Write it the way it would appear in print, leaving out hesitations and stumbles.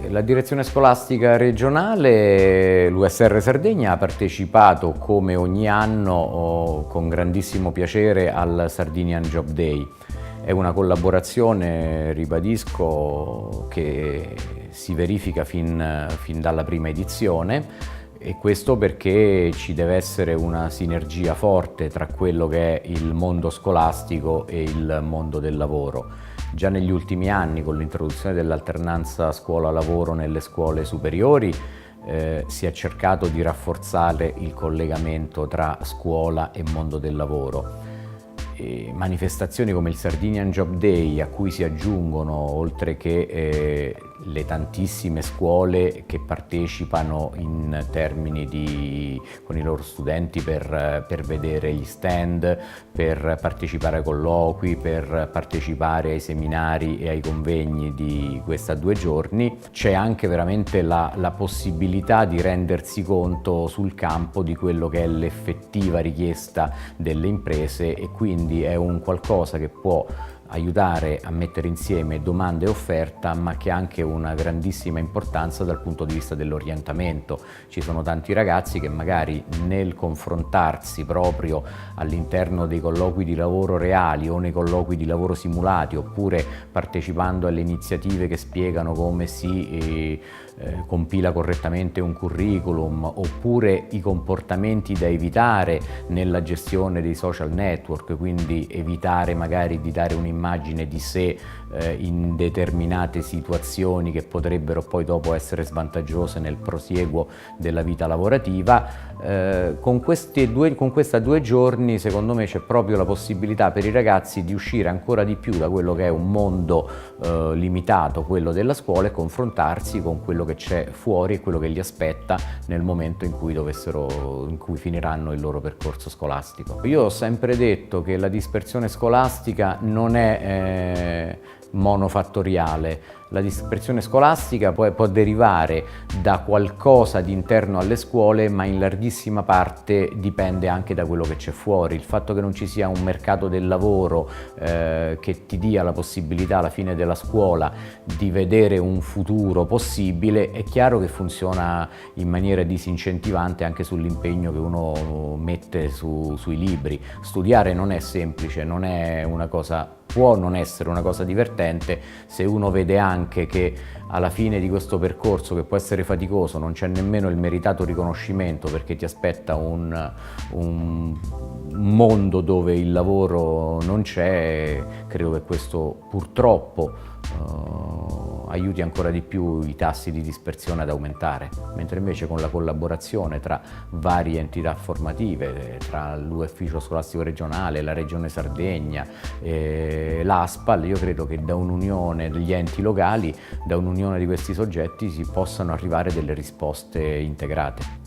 La direzione scolastica regionale, l'USR Sardegna, ha partecipato come ogni anno con grandissimo piacere al Sardinian Job Day. È una collaborazione, ribadisco, che si verifica fin dalla prima edizione, e questo perché ci deve essere una sinergia forte tra quello che è il mondo scolastico e il mondo del lavoro. Già negli ultimi anni, con l'introduzione dell'alternanza scuola-lavoro nelle scuole superiori, si è cercato di rafforzare il collegamento tra scuola e mondo del lavoro. Manifestazioni come il Sardinian Job Day, a cui si aggiungono, oltre che le tantissime scuole che partecipano in termini con i loro studenti per vedere gli stand, per partecipare ai colloqui, per partecipare ai seminari e ai convegni di questi 2 giorni, c'è anche veramente la possibilità di rendersi conto sul campo di quello che è l'effettiva richiesta delle imprese, e quindi è un qualcosa che può aiutare a mettere insieme domanda e offerta, ma che ha anche una grandissima importanza dal punto di vista dell'orientamento. Ci sono tanti ragazzi che magari nel confrontarsi proprio all'interno dei colloqui di lavoro reali o nei colloqui di lavoro simulati, oppure partecipando alle iniziative che spiegano come si compila correttamente un curriculum, oppure i comportamenti da evitare nella gestione dei social network, quindi evitare magari di dare un'immagine di sé in determinate situazioni che potrebbero poi dopo essere svantaggiose nel prosieguo della vita lavorativa. Con questi 2 giorni, secondo me, c'è proprio la possibilità per i ragazzi di uscire ancora di più da quello che è un mondo limitato, quello della scuola, e confrontarsi con quello che c'è fuori e quello che li aspetta nel momento in cui finiranno il loro percorso scolastico. Io ho sempre detto che la dispersione scolastica non è monofattoriale. La dispersione scolastica può derivare da qualcosa di interno alle scuole, ma in larghissima parte dipende anche da quello che c'è fuori. Il fatto che non ci sia un mercato del lavoro che ti dia la possibilità alla fine della scuola di vedere un futuro possibile, è chiaro che funziona in maniera disincentivante anche sull'impegno che uno mette sui libri. Studiare non è semplice, non è una cosa, può non essere una cosa divertente se uno vede anche che alla fine di questo percorso, che può essere faticoso, non c'è nemmeno il meritato riconoscimento, perché ti aspetta un mondo dove il lavoro non c'è. Credo che questo purtroppo aiuti ancora di più i tassi di dispersione ad aumentare, mentre invece con la collaborazione tra varie entità formative, tra l'Ufficio Scolastico Regionale, la Regione Sardegna, l'ASPAL, io credo che da un'unione degli enti locali, da un'unione di questi soggetti, si possano arrivare delle risposte integrate.